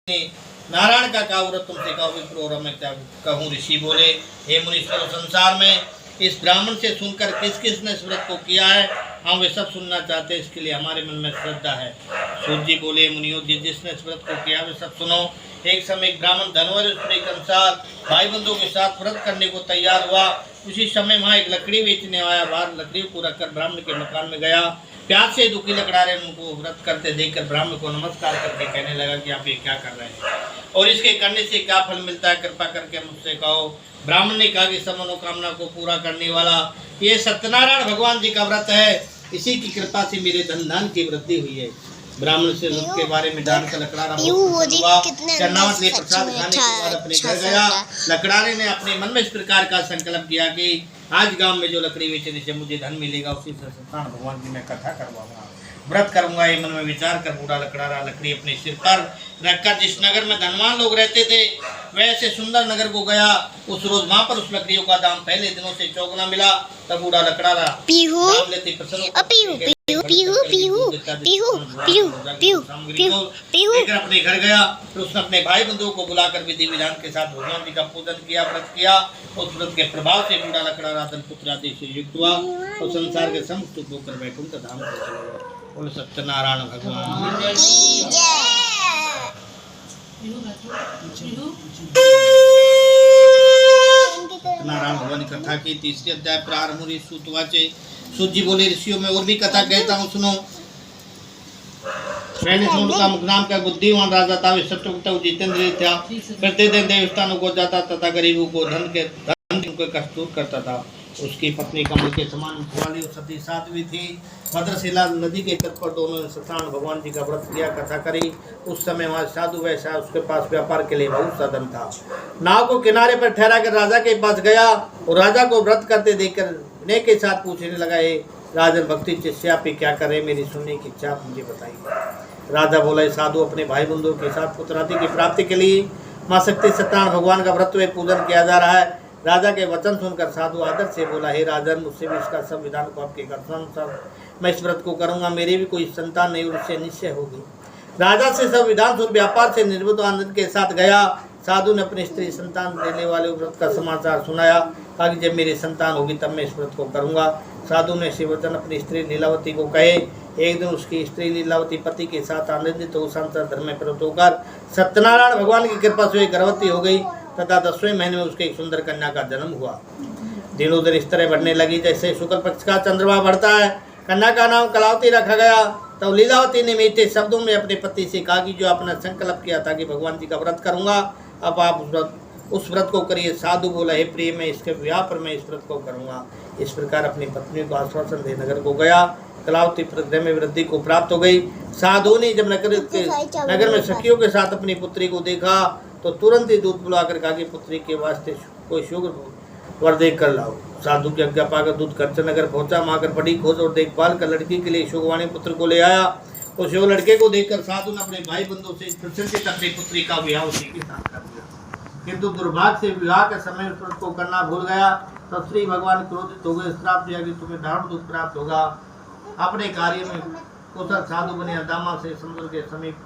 नारायण का काव्रत तुमसे कहो विप्र और मैं क्या कहूँ। ऋषि बोले, हे मुनीश्वर, संसार में इस ब्राह्मण से सुनकर किस किस ने इस व्रत को किया है, हम वे सब सुनना चाहते हैं, इसके लिए हमारे मन में श्रद्धा है। सूर्य जी बोले, मुनियों, जिसने इस व्रत को किया वे सब सुनो। एक समय एक ब्राह्मण धनवर स्त्री के अनुसार भाई बंधुओं के साथ व्रत करने को तैयार हुआ। उसी समय वहाँ एक लकड़ी बेचने आया। बाहर लकड़ी को रखकर ब्राह्मण के मकान में गया। प्यास से दुखी लकड़ारे उनको व्रत करते देखकर ब्राह्मण को नमस्कार करके कहने लगा कि आप ये क्या कर रहे हैं और इसके करने से क्या फल मिलता है, कृपा करके मुझसे कहो। ब्राह्मण ने कहा कि सब मनोकामना को पूरा करने वाला ये सत्यनारायण भगवान जी का व्रत है, इसी की कृपा से मेरे धन धान की वृद्धि हुई है। ब्राह्मण से व्रत के बारे में जानकर लकड़ारा चरनावत ने प्रसाद खाने के बाद अपने घर गया। लकड़ारे ने अपने मन में इस प्रकार का संकल्प किया कि आज गांव में जो लकड़ी बेचने से मुझे धन मिलेगा उसी से सत्यनारायण भगवान की मैं कथा करवाऊंगा, व्रत करूंगा। ये मन में विचार कर बूढ़ा लकड़ारा लकड़ी अपने सिर पर रखकर जिस नगर में धनवान लोग रहते थे वैसे सुंदर नगर को गया। उस रोज वहां पर उस लकड़ियों का दाम पहले दिनों से चौगुना मिला। तब बूढ़ा लकड़ारा दाम लेते अपने घर गया। फिर उसने अपने भाई बंधुओं को बुलाकर विधि विधान के साथ भगवान जी का पूजन किया, व्रत किया। उस व्रत के प्रभाव से बूढ़ा लकड़ारा धन पुत्र आदि से युक्त हुआ और संसार के समस्त सुख होकर वैकुंठ धाम को चला गया। बोलो सत्यनारायण भगवान की जय। सत्यनारायण भगवान की कथा की तीसरी अध्याय प्रारंभ हुई। सूतवाचे सूत जी बोले, ऋषियों में और भी कथा कहता हूँ, सुनो। पहले सूर्य का मुख नाम का बुद्धिमान राजा था। वे सत्यवक्ता जितेंद्र था। प्रतिदिन देवस्थानों को जाता तथा गरीबों को धन के कष्ट दूर करता था। उसकी पत्नी कमल के समान वाली सती साध्वी थी। भद्रशिला नदी के तट पर दोनों ने सत्यनारायण भगवान जी का व्रत किया, कथा करी। उस समय वहाँ साधु वैसा उसके पास व्यापार के लिए बहुत साधन था। नाव को किनारे पर ठहरा कर राजा के पास गया और राजा को व्रत करते देखकर विनय के साथ पूछने लगा, हे राजन, भक्ति चित्त आप क्या करे, मेरी सुनने की इच्छा मुझे बताइए। राजा बोला, साधु अपने भाई बंधुओं के साथ पुत्रादि की प्राप्ति के लिए माँ शक्ति सत्यनारायण भगवान का व्रत व पूजन किया जा रहा है। राजा के वचन सुनकर साधु आदर से बोला, हे राजन, मुझसे भी इसका सब विधान को आपके अनुसार मैं इस व्रत को करूंगा। मेरी भी कोई संतान नहीं और उससे निश्चय होगी। राजा से सब विधान सुन व्यापार से निर्मित आनंद के साथ गया। साधु ने अपनी स्त्री संतान देने वाले व्रत का समाचार सुनाया। कहा कि जब मेरी संतान होगी तब मैं इस व्रत को करूंगा। साधु ने शिवचन अपनी स्त्री लीलावती को कहे। एक दिन उसकी स्त्री लीलावती पति के साथ आनंदित हो संसार धर्म में प्रवृत्त होकर सत्यनारायण भगवान की कृपा से गर्भवती हो गई तथा 10वें महीने में उसके एक सुंदर कन्या का जन्म हुआ। दिनों दिन इस तरह बढ़ने लगी जैसे शुक्ल पक्ष का चंद्रमा बढ़ता है। कन्या का नाम कलावती रखा गया। तब लीलावती ने मीठे शब्दों में अपने पति से कहा कि जो आपने संकल्प किया था कि भगवान जी का व्रत करूंगा, अब आप उस व्रत को करिए। साधु बोला, हे प्रिय, मैं इसके विवाह पर मैं इस व्रत को करूंगा। इस प्रकार अपनी पत्नी को आश्वासन दे नगर को गया। कलावती प्रग्रह में वृद्धि को प्राप्त हो गई। साधु ने जब नगर में सखियों के साथ अपनी पुत्री को देखा तो तुरंत ही दूध बुलाकर कहा कि पुत्री के वास्ते कोई शुभ वर देख कर लाओ। साधु की आज्ञा पाकर दूध खर्च नगर पहुंचा। माकर बड़ी खोज और देखभाल कर लड़की के लिए शुभवाणी पुत्र को ले आया। उस युग लड़के को देखकर साधु ने अपने भाई बंधुओं से प्रसन्नचित्त अपनी पुत्री का विवाह उसी के साथ कर दिया। किंतु दुर्भाग्य से विवाह के समय उस व्रत को करना भूल गया। तब श्री भगवान क्रोधित हो गए, श्राप दिया कि तुम्हें दारुण दुख प्राप्त होगा। अपने कार्य में कुशल साधु बने दामा से समुद्र के समीप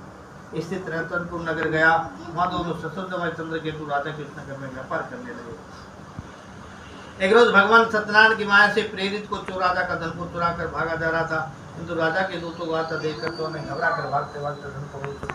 स्थित रतनपुर नगर गया। वहाँ दोनों ससुर चंद्रकेतु राजा के उस नगर में व्यापार करने लगे। एक रोज भगवान सत्यनारायण की माया से प्रेरित को चोर राजा का धन को चुरा कर भागा जा रहा था, किंतु राजा के दूतों को आता देखकर तो घबरा कर भागते भागते धन को